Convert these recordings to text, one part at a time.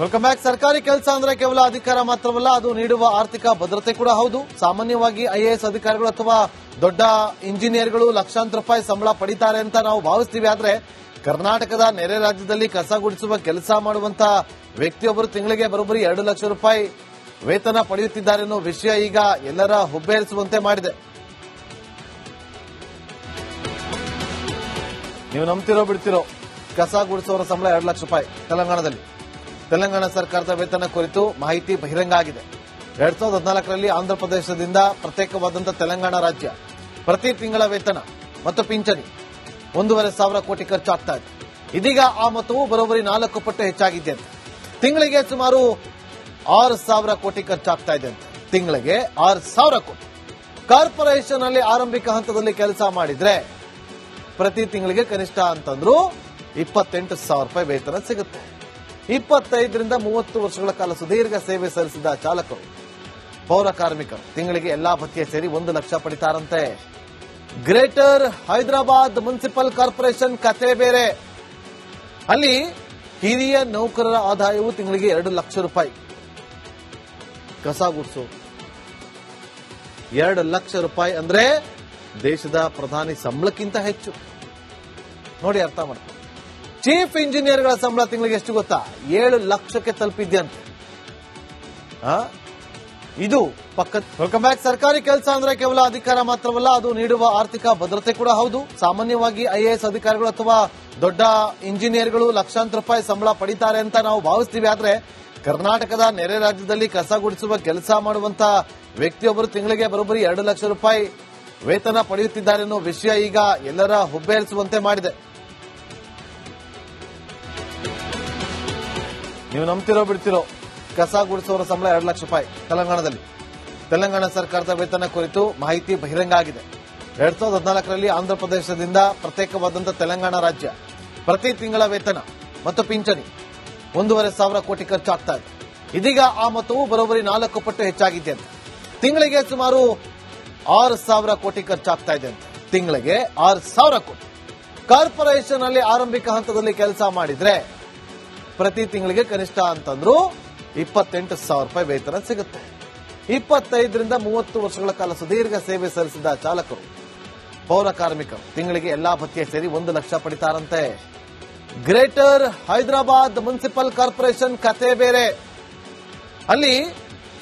Welcome back. ಸರ್ಕಾರಿ ಕೆಲಸ ಅಂದ್ರೆ ಕೇವಲ ಅಧಿಕಾರ ಮಾತ್ರವಲ್ಲ, ಅದು ನೀಡುವ ಆರ್ಥಿಕ ಭದ್ರತೆ ಕೂಡ ಹೌದು. ಸಾಮಾನ್ಯವಾಗಿ ಐಎಎಸ್ ಅಧಿಕಾರಿಗಳು ಅಥವಾ ದೊಡ್ಡ ಇಂಜಿನಿಯರ್ಗಳು ಲಕ್ಷಾಂತರ ರೂಪಾಯಿ ಸಂಬಳ ಪಡಿತಾರೆ ಅಂತ ನಾವು ಭಾವಿಸ್ತೀವಿ. ಆದ್ರೆ ಕರ್ನಾಟಕದ ನೆರೆ ರಾಜ್ಯದಲ್ಲಿ ಕಸ ಗುಡಿಸುವ ಕೆಲಸ ಮಾಡುವಂತ ವ್ಯಕ್ತಿಯೊಬ್ಬರು ತಿಂಗಳಿಗೆ ಬರೋಬ್ಬರಿ 2 ಲಕ್ಷ ರೂಪಾಯಿ ವೇತನ ಪಡೆಯುತ್ತಿದ್ದಾರೆ ಅನ್ನೋ ವಿಷಯ ಈಗ ಎಲ್ಲರ ಹುಬ್ಬೇರಿಸುವಂತೆ ಮಾಡಿದೆ. ನೀವು ನಂಬ್ತಿರೋ ಬಿಡ್ತಿರೋ, ಕಸ ಗುಡಿಸುವವರ ಸಂಬಳ 2 ಲಕ್ಷ ರೂಪಾಯಿ ತೆಲಂಗಾಣದಲ್ಲಿ. ತೆಲಂಗಾಣ ಸರ್ಕಾರದ ವೇತನ ಕುರಿತು ಮಾಹಿತಿ ಬಹಿರಂಗ ಆಗಿದೆ. 2014ರಲ್ಲಿ ಆಂಧ್ರಪ್ರದೇಶದಿಂದ ಪ್ರತ್ಯೇಕವಾದಂತಹ ತೆಲಂಗಾಣ ರಾಜ್ಯ ಪ್ರತಿ ತಿಂಗಳ ವೇತನ ಮತ್ತು ಪಿಂಚಣಿ 1,500 ಕೋಟಿ ಖರ್ಚಾಗ್ತಾ ಇದೆ. ಇದೀಗ ಆ ಮೊತ್ತವು ಬರೋಬ್ಬರಿ 4 ಪಟ್ಟು ಹೆಚ್ಚಾಗಿದೆ ಅಂತ. ತಿಂಗಳಿಗೆ ಸುಮಾರು 6,000 ಕೋಟಿ ಖರ್ಚಾಗ್ತಾ ಇದೆ ಅಂತ. ತಿಂಗಳಿಗೆ 6,000 ಕೋಟಿ. ಕಾರ್ಪೊರೇಷನ್ ಅಲ್ಲಿ ಆರಂಭಿಕ ಹಂತದಲ್ಲಿ ಕೆಲಸ ಮಾಡಿದ್ರೆ ಪ್ರತಿ ತಿಂಗಳಿಗೆ ಕನಿಷ್ಠ ಅಂತಂದ್ರೂ 28,000 ರೂಪಾಯಿ ವೇತನ ಸಿಗುತ್ತೆ. 25ರಿಂದ 30 ವರ್ಷಗಳ ಕಾಲ ಸುದೀರ್ಘ ಸೇವೆ ಸಲ್ಲಿಸಿದ ಚಾಲಕರು, ಪೌರ ಕಾರ್ಮಿಕರು ತಿಂಗಳಿಗೆ ಎಲ್ಲಾ ಭತ್ಯೆ ಸೇರಿ 1 ಲಕ್ಷ ಪಡಿತಾರಂತೆ. ಗ್ರೇಟರ್ ಹೈದರಾಬಾದ್ ಮುನ್ಸಿಪಲ್ ಕಾರ್ಪೊರೇಷನ್ ಕತೆ ಬೇರೆ. ಅಲ್ಲಿ ಹಿರಿಯ ನೌಕರರ ಆದಾಯವು ತಿಂಗಳಿಗೆ 2 ಲಕ್ಷ ರೂಪಾಯಿ. ಕಸ ಗುಡ್ಸು 2 ಲಕ್ಷ ರೂಪಾಯಿ ಅಂದ್ರೆ ದೇಶದ ಪ್ರಧಾನಿ ಸಂಬಳಕ್ಕಿಂತ ಹೆಚ್ಚು. ನೋಡಿ, ಅರ್ಥ ಮಾಡಿ. ಚೀಫ್ ಇಂಜಿನಿಯರ್ಗಳ ಸಂಬಳ ತಿಂಗಳಿಗೆ ಎಷ್ಟು ಗೊತ್ತಾ? 7 ಲಕ್ಷಕ್ಕೆ ತಲುಪಿದ್ಯಂತೆ. ಇದು ಪಕ್ಕದ. Welcome back. ಸರ್ಕಾರಿ ಕೆಲಸ ಅಂದ್ರೆ ಕೇವಲ ಅಧಿಕಾರ ಮಾತ್ರವಲ್ಲ, ಅದು ನೀಡುವ ಆರ್ಥಿಕ ಭದ್ರತೆ ಕೂಡ ಹೌದು. ಸಾಮಾನ್ಯವಾಗಿ ಐಎಎಸ್ ಅಧಿಕಾರಿಗಳು ಅಥವಾ ದೊಡ್ಡ ಇಂಜಿನಿಯರ್ಗಳು ಲಕ್ಷಾಂತರ ರೂಪಾಯಿ ಸಂಬಳ ಪಡಿತಾರೆ ಅಂತ ನಾವು ಭಾವಿಸ್ತೀವಿ. ಆದ್ರೆ ಕರ್ನಾಟಕದ ನೆರೆ ರಾಜ್ಯದಲ್ಲಿ ಕಸ ಗುಡಿಸುವ ಕೆಲಸ ಮಾಡುವಂತ ವ್ಯಕ್ತಿಯೊಬ್ಬರು ತಿಂಗಳಿಗೆ ಬರೋಬ್ಬರಿ 2 ಲಕ್ಷ ರೂಪಾಯಿ ವೇತನ ಪಡೆಯುತ್ತಿದ್ದಾರೆ ಅನ್ನೋ ವಿಷಯ ಈಗ ಎಲ್ಲರ ಹುಬ್ಬೇರಿಸುವಂತೆ ಮಾಡಿದೆ. ನೀವು ನಂಬ್ತಿರೋ ಬಿಡ್ತಿರೋ, ಕಸ ಗುಡಿಸುವವರ ಸಂಬಳ 2 ಲಕ್ಷ ರೂಪಾಯಿ ತೆಲಂಗಾಣದಲ್ಲಿ. ತೆಲಂಗಾಣ ಸರ್ಕಾರದ ವೇತನ ಕುರಿತು ಮಾಹಿತಿ ಬಹಿರಂಗ ಆಗಿದೆ. 2014ರಲ್ಲಿ ಆಂಧ್ರಪ್ರದೇಶದಿಂದ ಪ್ರತ್ಯೇಕವಾದಂತಹ ತೆಲಂಗಾಣ ರಾಜ್ಯ ಪ್ರತಿ ತಿಂಗಳ ವೇತನ ಮತ್ತು ಪಿಂಚಣಿ 1,500 ಕೋಟಿ ಖರ್ಚಾಗ್ತಾ ಇದೆ. ಇದೀಗ ಆ ಮೊತ್ತವು ಬರೋಬ್ಬರಿ 4 ಪಟ್ಟು ಹೆಚ್ಚಾಗಿದೆ ಅಂತ. ತಿಂಗಳಿಗೆ ಸುಮಾರು 6,000 ಕೋಟಿ ಖರ್ಚಾಗ್ತಾ ಇದೆ ಅಂತ. ತಿಂಗಳಿಗೆ 6,000 ಕೋಟಿ. ಕಾರ್ಪೊರೇಷನ್ ಅಲ್ಲಿ ಆರಂಭಿಕ ಹಂತದಲ್ಲಿ ಕೆಲಸ ಮಾಡಿದ್ರೆ ಪ್ರತಿ ತಿಂಗಳಿಗೆ ಕನಿಷ್ಠ ಅಂತಂದ್ರೂ 28,000 ರೂಪಾಯಿ ವೇತನ ಸಿಗುತ್ತೆ. 25ರಿಂದ 30 ವರ್ಷಗಳ ಕಾಲ ಸುದೀರ್ಘ ಸೇವೆ ಸಲ್ಲಿಸಿದ ಚಾಲಕರು, ಪೌರ ಕಾರ್ಮಿಕರು ತಿಂಗಳಿಗೆ ಎಲ್ಲಾ ಭತ್ಯೆ ಸೇರಿ 1 ಲಕ್ಷ ಪಡಿತಾರಂತೆ. ಗ್ರೇಟರ್ ಹೈದರಾಬಾದ್ ಮುನ್ಸಿಪಲ್ ಕಾರ್ಪೊರೇಷನ್ ಕತೆ ಬೇರೆ. ಅಲ್ಲಿ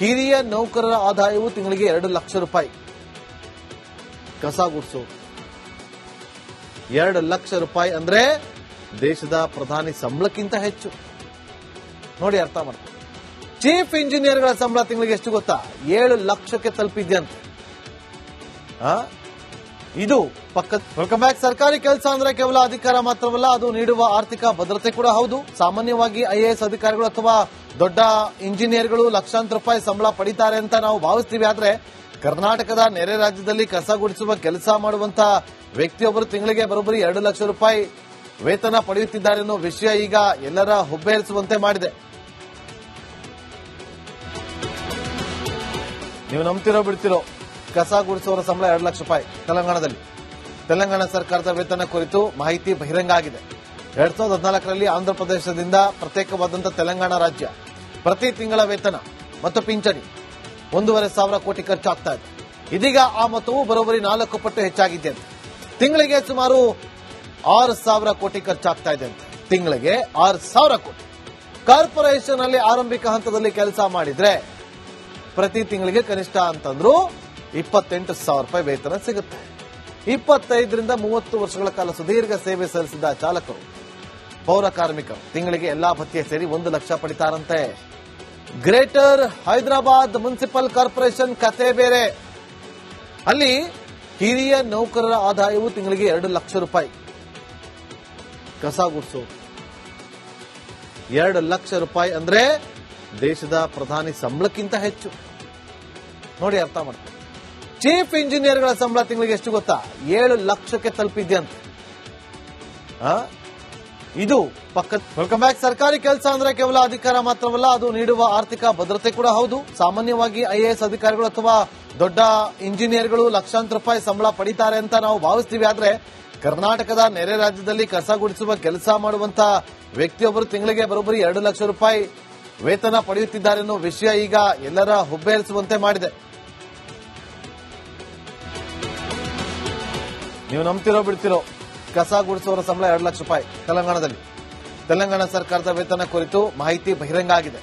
ಹಿರಿಯ ನೌಕರರ ಆದಾಯವು ತಿಂಗಳಿಗೆ 2 ಲಕ್ಷ ರೂಪಾಯಿ. ಕಸ ಗುಡ್ಸು 2 ಲಕ್ಷ ರೂಪಾಯಿ ಅಂದ್ರೆ ದೇಶದ ಪ್ರಧಾನಿ ಸಂಬಳಕ್ಕಿಂತ ಹೆಚ್ಚು. ನೋಡಿ, ಅರ್ಥ ಮಾಡಿ. ಚೀಫ್ ಇಂಜಿನಿಯರ್ಗಳ ಸಂಬಳ ತಿಂಗಳಿಗೆ ಎಷ್ಟು ಗೊತ್ತಾ? 7 ಲಕ್ಷಕ್ಕೆ ತಲುಪಿದ್ಯಂತೆ. ಇದು ಪಕ್ಕದ. Welcome back. ಸರ್ಕಾರಿ ಕೆಲಸ ಅಂದ್ರೆ ಕೇವಲ ಅಧಿಕಾರ ಮಾತ್ರವಲ್ಲ, ಅದು ನೀಡುವ ಆರ್ಥಿಕ ಭದ್ರತೆ ಕೂಡ ಹೌದು. ಸಾಮಾನ್ಯವಾಗಿ ಐಎಎಸ್ ಅಧಿಕಾರಿಗಳು ಅಥವಾ ದೊಡ್ಡ ಇಂಜಿನಿಯರ್ಗಳು ಲಕ್ಷಾಂತರ ರೂಪಾಯಿ ಸಂಬಳ ಪಡಿತಾರೆ ಅಂತ ನಾವು ಭಾವಿಸ್ತೀವಿ. ಆದ್ರೆ ಕರ್ನಾಟಕದ ನೆರೆ ರಾಜ್ಯದಲ್ಲಿ ಕಸ ಗುಡಿಸುವ ಕೆಲಸ ಮಾಡುವಂತ ವ್ಯಕ್ತಿಯೊಬ್ಬರು ತಿಂಗಳಿಗೆ ಬರೋಬ್ಬರಿ 2 ಲಕ್ಷ ರೂಪಾಯಿ ವೇತನ ಪಡೆಯುತ್ತಿದ್ದಾರೆ ಅನ್ನೋ ವಿಷಯ ಈಗ ಎಲ್ಲರ ಹುಬ್ಬೇರಿಸುವಂತೆ ಮಾಡಿದೆ. ನೀವು ನಂಬ್ತಿರೋ ಬಿಡ್ತಿರೋ, ಕಸ ಗುಡಿಸುವವರ ಸಂಬಳ 2 ಲಕ್ಷ ರೂಪಾಯಿ ತೆಲಂಗಾಣದಲ್ಲಿ. ತೆಲಂಗಾಣ ಸರ್ಕಾರದ ವೇತನ ಕುರಿತು ಮಾಹಿತಿ ಬಹಿರಂಗ ಆಗಿದೆ. 2014ರಲ್ಲಿ ಆಂಧ್ರಪ್ರದೇಶದಿಂದ ಪ್ರತ್ಯೇಕವಾದಂತಹ ತೆಲಂಗಾಣ ರಾಜ್ಯ ಪ್ರತಿ ತಿಂಗಳ ವೇತನ ಮತ್ತು ಪಿಂಚಣಿ 1,500 ಕೋಟಿ ಖರ್ಚಾಗ್ತಾ ಇದೆ. ಇದೀಗ ಆ ಮೊತ್ತವು ಬರೋಬ್ಬರಿ 4 ಪಟ್ಟು ಹೆಚ್ಚಾಗಿದೆ ಅಂತ. ತಿಂಗಳಿಗೆ ಸುಮಾರು 6,000 ಕೋಟಿ ಖರ್ಚಾಗ್ತಾ ಇದೆ ಅಂತ. ತಿಂಗಳಿಗೆ 6,000 ಕೋಟಿ. ಕಾರ್ಪೊರೇಷನ್ ಅಲ್ಲಿ ಆರಂಭಿಕ ಹಂತದಲ್ಲಿ ಕೆಲಸ ಮಾಡಿದ್ರೆ ಪ್ರತಿ ತಿಂಗಳಿಗೆ ಕನಿಷ್ಠ ಅಂತಂದ್ರೂ 28,000 ರೂಪಾಯಿ ವೇತನ ಸಿಗುತ್ತೆ. 25ರಿಂದ 30 ವರ್ಷಗಳ ಕಾಲ ಸುದೀರ್ಘ ಸೇವೆ ಸಲ್ಲಿಸಿದ ಚಾಲಕರು, ಪೌರ ಕಾರ್ಮಿಕರು ತಿಂಗಳಿಗೆ ಎಲ್ಲಾ ಭತ್ಯೆ ಸೇರಿ 1 ಲಕ್ಷ ಪಡಿತಾರಂತೆ. ಗ್ರೇಟರ್ ಹೈದರಾಬಾದ್ ಮುನ್ಸಿಪಲ್ ಕಾರ್ಪೊರೇಷನ್ ಕತೆ ಬೇರೆ. ಅಲ್ಲಿ ಹಿರಿಯ ನೌಕರರ ಆದಾಯವು ತಿಂಗಳಿಗೆ 2 ಲಕ್ಷ ರೂಪಾಯಿ. ಕಸ ಗುಡ್ಸು 2 ಲಕ್ಷ ರೂಪಾಯಿ ಅಂದ್ರೆ ದೇಶದ ಪ್ರಧಾನಿ ಸಂಬಳಕ್ಕಿಂತ ಹೆಚ್ಚು. ನೋಡಿ, ಅರ್ಥ ಮಾಡಿ. ಚೀಫ್ ಇಂಜಿನಿಯರ್ಗಳ ಸಂಬಳ ತಿಂಗಳಿಗೆ ಎಷ್ಟು ಗೊತ್ತಾ? 7 ಲಕ್ಷಕ್ಕೆ ತಲುಪಿದ್ಯಂತೆ. ಇದು ಪಕ್ಕದ. Welcome back. ಸರ್ಕಾರಿ ಕೆಲಸ ಅಂದ್ರೆ ಕೇವಲ ಅಧಿಕಾರ ಮಾತ್ರವಲ್ಲ, ಅದು ನೀಡುವ ಆರ್ಥಿಕ ಭದ್ರತೆ ಕೂಡ ಹೌದು. ಸಾಮಾನ್ಯವಾಗಿ ಐಎಎಸ್ ಅಧಿಕಾರಿಗಳು ಅಥವಾ ದೊಡ್ಡ ಇಂಜಿನಿಯರ್ಗಳು ಲಕ್ಷಾಂತರ ರೂಪಾಯಿ ಸಂಬಳ ಪಡಿತಾರೆ ಅಂತ ನಾವು ಭಾವಿಸ್ತೀವಿ. ಆದ್ರೆ ಕರ್ನಾಟಕದ ನೆರೆ ರಾಜ್ಯದಲ್ಲಿ ಕಸ ಗುಡಿಸುವ ಕೆಲಸ ಮಾಡುವಂತ ವ್ಯಕ್ತಿಯೊಬ್ಬರು ತಿಂಗಳಿಗೆ ಬರೋಬ್ಬರಿ 2 ಲಕ್ಷ ರೂಪಾಯಿ ವೇತನ ಪಡೆಯುತ್ತಿದ್ದಾರೆ ಅನ್ನೋ ವಿಷಯ ಈಗ ಎಲ್ಲರ ಹುಬ್ಬೇರಿಸುವಂತೆ ಮಾಡಿದೆ. ನೀವು ನಂಬ್ತಿರೋ ಬಿಡ್ತಿರೋ, ಕಸ ಗುಡಿಸುವವರ ಸಂಬಳ 2 ಲಕ್ಷ ರೂಪಾಯಿ ತೆಲಂಗಾಣದಲ್ಲಿ. ತೆಲಂಗಾಣ ಸರ್ಕಾರದ ವೇತನ ಕುರಿತು ಮಾಹಿತಿ ಬಹಿರಂಗ ಆಗಿದೆ.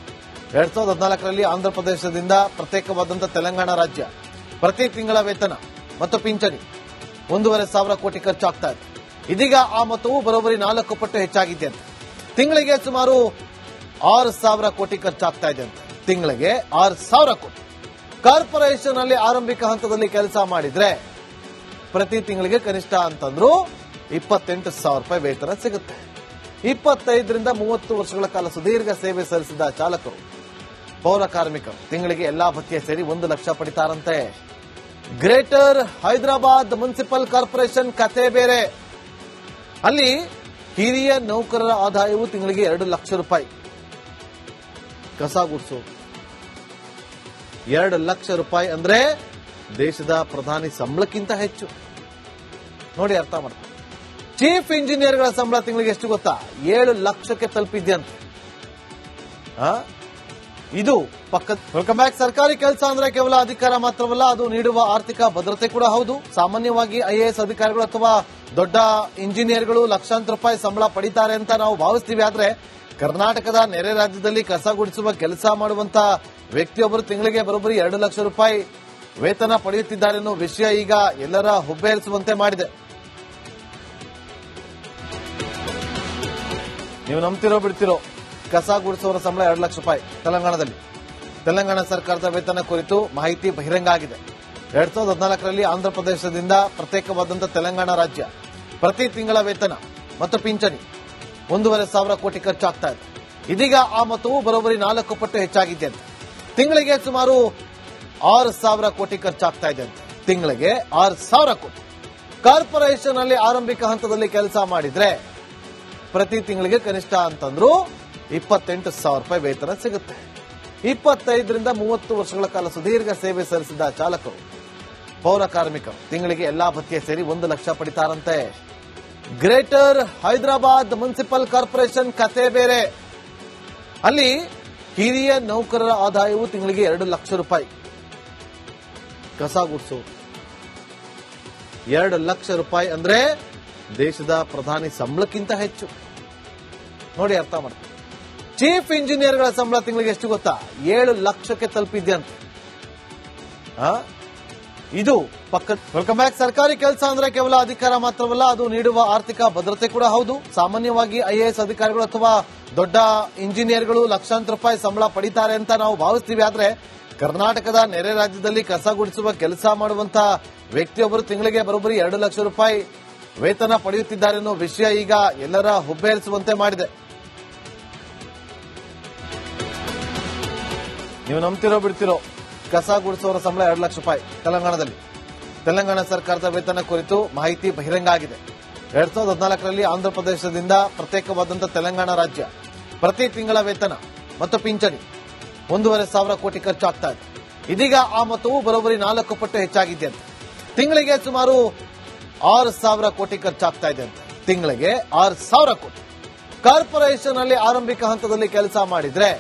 2014ರಲ್ಲಿ ಆಂಧ್ರಪ್ರದೇಶದಿಂದ ಪ್ರತ್ಯೇಕವಾದಂತಹ ತೆಲಂಗಾಣ ರಾಜ್ಯ ಪ್ರತಿ ತಿಂಗಳ ವೇತನ ಮತ್ತು ಪಿಂಚಣಿ 1,500 ಕೋಟಿ ಖರ್ಚಾಗ್ತಾ ಇದೆ. ಇದೀಗ ಆ ಮೊತ್ತವು ಬರೋಬ್ಬರಿ 4 ಪಟ್ಟು ಹೆಚ್ಚಾಗಿದೆ ಅಂತ. ತಿಂಗಳಿಗೆ ಸುಮಾರು 6,000 ಕೋಟಿ ಖರ್ಚಾಗ್ತಾ ಇದೆ ಅಂತ. ತಿಂಗಳಿಗೆ 6,000 ಕೋಟಿ. ಕಾರ್ಪೊರೇಷನ್ ಅಲ್ಲಿ ಆರಂಭಿಕ ಹಂತದಲ್ಲಿ ಕೆಲಸ ಮಾಡಿದ್ರೆ ಪ್ರತಿ ತಿಂಗಳಿಗೆ ಕನಿಷ್ಠ ಅಂತಂದ್ರೂ 28,000 ರೂಪಾಯಿ ವೇತನ ಸಿಗುತ್ತೆ. 25ರಿಂದ 30 ವರ್ಷಗಳ ಕಾಲ ಸುದೀರ್ಘ ಸೇವೆ ಸಲ್ಲಿಸಿದ ಚಾಲಕರು, ಪೌರ ಕಾರ್ಮಿಕರು ತಿಂಗಳಿಗೆ ಎಲ್ಲಾ ಭತ್ಯೆ ಸೇರಿ 1 ಲಕ್ಷ ಪಡಿತಾರಂತೆ. ಗ್ರೇಟರ್ ಹೈದರಾಬಾದ್ ಮುನ್ಸಿಪಲ್ ಕಾರ್ಪೊರೇಷನ್ ಕತೆ ಬೇರೆ. ಅಲ್ಲಿ ಹಿರಿಯ ನೌಕರರ ಆದಾಯವು ತಿಂಗಳಿಗೆ 2 ಲಕ್ಷ ರೂಪಾಯಿ. ಕಸ ಗುಡಿಸು 2 ಲಕ್ಷ ರೂಪಾಯಿ ಅಂದ್ರೆ ದೇಶದ ಪ್ರಧಾನಿ ಸಂಬಳಕ್ಕಿಂತ ಹೆಚ್ಚು. ನೋಡಿ, ಅರ್ಥ ಮಾಡ್ತಾರೆ. ಚೀಫ್ ಇಂಜಿನಿಯರ್ಗಳ ಸಂಬಳ ತಿಂಗಳಿಗೆ ಎಷ್ಟು ಗೊತ್ತಾ? 7 ಲಕ್ಷಕ್ಕೆ ತಲುಪಿದ್ಯಂತೆ. ಇದು ಪಕ್ಕದ. Welcome back. ಸರ್ಕಾರಿ ಕೆಲಸ ಅಂದ್ರೆ ಕೇವಲ ಅಧಿಕಾರ ಮಾತ್ರವಲ್ಲ, ಅದು ನೀಡುವ ಆರ್ಥಿಕ ಭದ್ರತೆ ಕೂಡ ಹೌದು. ಸಾಮಾನ್ಯವಾಗಿ IAS ಅಧಿಕಾರಿಗಳು ಅಥವಾ ದೊಡ್ಡ ಇಂಜಿನಿಯರ್ಗಳು ಲಕ್ಷಾಂತರ ರೂಪಾಯಿ ಸಂಬಳ ಪಡಿತಾರೆ ಅಂತ ನಾವು ಭಾವಿಸ್ತೀವಿ. ಆದ್ರೆ ಕರ್ನಾಟಕದ ನೆರೆ ರಾಜ್ಯದಲ್ಲಿ ಕಸ ಗುಡಿಸುವ ಕೆಲಸ ಮಾಡುವಂತ ವ್ಯಕ್ತಿಯೊಬ್ಬರು ತಿಂಗಳಿಗೆ ಬರೋಬ್ಬರಿ 2 ಲಕ್ಷ ರೂಪಾಯಿ ವೇತನ ಪಡೆಯುತ್ತಿದ್ದಾರೆ ಅನ್ನೋ ವಿಷಯ ಈಗ ಎಲ್ಲರ ಹುಬ್ಬೇರಿಸುವಂತೆ ಮಾಡಿದೆ. ನೀವು ನಂಬ್ತಿರೋ ಬಿಡ್ತಿರೋ, ಕಸ ಗುಡಿಸುವವರ ಸಂಬಳ 2 ಲಕ್ಷ ರೂಪಾಯಿ ತೆಲಂಗಾಣದಲ್ಲಿ. ತೆಲಂಗಾಣ ಸರ್ಕಾರದ ವೇತನ ಕುರಿತು ಮಾಹಿತಿ ಬಹಿರಂಗ ಆಗಿದೆ. 2014ರಲ್ಲಿ ಆಂಧ್ರಪ್ರದೇಶದಿಂದ ಪ್ರತ್ಯೇಕವಾದಂತಹ ತೆಲಂಗಾಣ ರಾಜ್ಯ ಪ್ರತಿ ತಿಂಗಳ ವೇತನ ಮತ್ತು ಪಿಂಚಣಿ 1,500 ಕೋಟಿ ಖರ್ಚಾಗ್ತಾ ಇದೆ. ಇದೀಗ ಆ ಮೊತ್ತವು ಬರೋಬ್ಬರಿ 4 ಪಟ್ಟು ಹೆಚ್ಚಾಗಿದೆ ಅಂತ. ತಿಂಗಳಿಗೆ ಸುಮಾರು 6,000 ಕೋಟಿ ಖರ್ಚಾಗ್ತಾ ಇದೆ ಅಂತ. ತಿಂಗಳಿಗೆ 6,000 ಕೋಟಿ. ಕಾರ್ಪೊರೇಷನ್ ಅಲ್ಲಿ ಆರಂಭಿಕ ಹಂತದಲ್ಲಿ ಕೆಲಸ ಮಾಡಿದ್ರೆ ಪ್ರತಿ ತಿಂಗಳಿಗೆ ಕನಿಷ್ಠ ಅಂತಂದ್ರೂ 28,000 ರೂಪಾಯಿ ವೇತನ ಸಿಗುತ್ತೆ. 25ರಿಂದ 30 ವರ್ಷಗಳ ಕಾಲ ಸುದೀರ್ಘ ಸೇವೆ ಸಲ್ಲಿಸಿದ ಚಾಲಕರು, ಪೌರ ಕಾರ್ಮಿಕರು ತಿಂಗಳಿಗೆ ಎಲ್ಲಾ ಭತ್ಯೆ ಸೇರಿ 1 ಲಕ್ಷ ಪಡಿತಾರಂತೆ. ಗ್ರೇಟರ್ ಹೈದರಾಬಾದ್ ಮುನ್ಸಿಪಲ್ ಕಾರ್ಪೊರೇಷನ್ ಕತೆ ಬೇರೆ. ಅಲ್ಲಿ ಹಿರಿಯ ನೌಕರರ ಆದಾಯವು ತಿಂಗಳಿಗೆ 2 ಲಕ್ಷ ರೂಪಾಯಿ. ಕಸ ಗುಡಿಸು 2 ಲಕ್ಷ ರೂಪಾಯಿ ಅಂದ್ರೆ ದೇಶದ ಪ್ರಧಾನಿ ಸಂಬಳಕ್ಕಿಂತ ಹೆಚ್ಚು. ನೋಡಿ, ಅರ್ಥ ಮಾಡ್ತಾರೆ. ಚೀಫ್ ಇಂಜಿನಿಯರ್ಗಳ ಸಂಬಳ ತಿಂಗಳಿಗೆ ಎಷ್ಟು ಗೊತ್ತಾ? 7 ಲಕ್ಷಕ್ಕೆ ತಲುಪಿದ್ಯಂತೆ. ಇದು ಪಕ್ಕದ. Welcome back. ಸರ್ಕಾರಿ ಕೆಲಸ ಅಂದ್ರೆ ಕೇವಲ ಅಧಿಕಾರ ಮಾತ್ರವಲ್ಲ, ಅದು ನೀಡುವ ಆರ್ಥಿಕ ಭದ್ರತೆ ಕೂಡ ಹೌದು. ಸಾಮಾನ್ಯವಾಗಿ IAS ಅಧಿಕಾರಿಗಳು ಅಥವಾ ದೊಡ್ಡ ಇಂಜಿನಿಯರ್ಗಳು ಲಕ್ಷಾಂತರ ರೂಪಾಯಿ ಸಂಬಳ ಪಡಿತಾರೆ ಅಂತ ನಾವು ಭಾವಿಸ್ತೀವಿ. ಆದ್ರೆ ಕರ್ನಾಟಕದ ನೆರೆ ರಾಜ್ಯದಲ್ಲಿ ಕಸ ಗುಡಿಸುವ ಕೆಲಸ ಮಾಡುವಂತ ವ್ಯಕ್ತಿಯೊಬ್ಬರು ತಿಂಗಳಿಗೆ ಬರೋಬ್ಬರಿ 2 ಲಕ್ಷ ರೂಪಾಯಿ ವೇತನ ಪಡೆಯುತ್ತಿದ್ದಾರೆ ಅನ್ನೋ ವಿಷಯ ಈಗ ಎಲ್ಲರ ಹುಬ್ಬೇರಿಸುವಂತೆ ಮಾಡಿದೆ. ನೀವು ನಂಬ್ತಿರೋ ಬಿಡ್ತಿರೋ, ಕಸ ಗುಡಿಸುವವರ ಸಂಬಳ 2 ಲಕ್ಷ ರೂಪಾಯಿ ತೆಲಂಗಾಣದಲ್ಲಿ. ತೆಲಂಗಾಣ ಸರ್ಕಾರದ ವೇತನ ಕುರಿತು ಮಾಹಿತಿ ಬಹಿರಂಗ ಆಗಿದೆ. 2014ರಲ್ಲಿ ಆಂಧ್ರಪ್ರದೇಶದಿಂದ ಪ್ರತ್ಯೇಕವಾದಂತಹ ತೆಲಂಗಾಣ ರಾಜ್ಯ ಪ್ರತಿ ತಿಂಗಳ ವೇತನ ಮತ್ತು ಪಿಂಚಣಿ 1,500 ಕೋಟಿ ಖರ್ಚಾಗ್ತಾ ಇದೆ. ಇದೀಗ ಆ ಮೊತ್ತವು ಬರೋಬ್ಬರಿ 4 ಪಟ್ಟು ಹೆಚ್ಚಾಗಿದೆ ಅಂತ. ತಿಂಗಳಿಗೆ ಸುಮಾರು 6,000 ಕೋಟಿ ಖರ್ಚಾಗ್ತಾ ಇದೆ ಅಂತ. ತಿಂಗಳಿಗೆ 6,000 ಕೋಟಿ. ಕಾರ್ಪೊರೇಷನ್ ಅಲ್ಲಿ ಆರಂಭಿಕ ಹಂತದಲ್ಲಿ ಕೆಲಸ ಮಾಡಿದ್ರೆ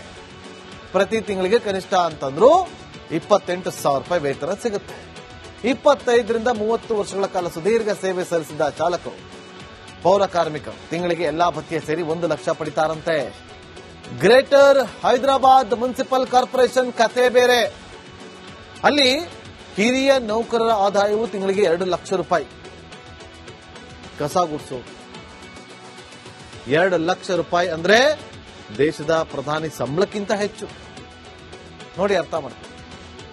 ಪ್ರತಿ ತಿಂಗಳಿಗೆ ಕನಿಷ್ಠ ಅಂತಂದ್ರೂ 28,000 ರೂಪಾಯಿ ವೇತನ ಸಿಗುತ್ತೆ. 25ರಿಂದ 30 ವರ್ಷಗಳ ಕಾಲ ಸುದೀರ್ಘ ಸೇವೆ ಸಲ್ಲಿಸಿದ ಚಾಲಕರು, ಪೌರ ಕಾರ್ಮಿಕರು ತಿಂಗಳಿಗೆ ಎಲ್ಲಾ ಭತ್ಯೆ ಸೇರಿ 1 ಲಕ್ಷ ಪಡಿತಾರಂತೆ. ಗ್ರೇಟರ್ ಹೈದರಾಬಾದ್ ಮುನ್ಸಿಪಲ್ ಕಾರ್ಪೊರೇಷನ್ ಕತೆ ಬೇರೆ. ಅಲ್ಲಿ ಹಿರಿಯ ನೌಕರರ ಆದಾಯವು ತಿಂಗಳಿಗೆ 2 ಲಕ್ಷ ರೂಪಾಯಿ. ಕಸ ಗುಡಿಸು 2 ಲಕ್ಷ ರೂಪಾಯಿ ಅಂದ್ರೆ ದೇಶದ ಪ್ರಧಾನಿ ಸಂಬಳಕ್ಕಿಂತ ಹೆಚ್ಚು. ನೋಡಿ, ಅರ್ಥ ಮಾಡ್ತಾರೆ.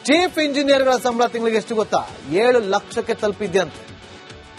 ಚೀಫ್ ಇಂಜಿನಿಯರ್ಗಳ ಸಂಬಳ ತಿಂಗಳಿಗೆ ಎಷ್ಟು ಗೊತ್ತಾ? 7 ಲಕ್ಷಕ್ಕೆ ತಲುಪಿದ್ಯಂತೆ.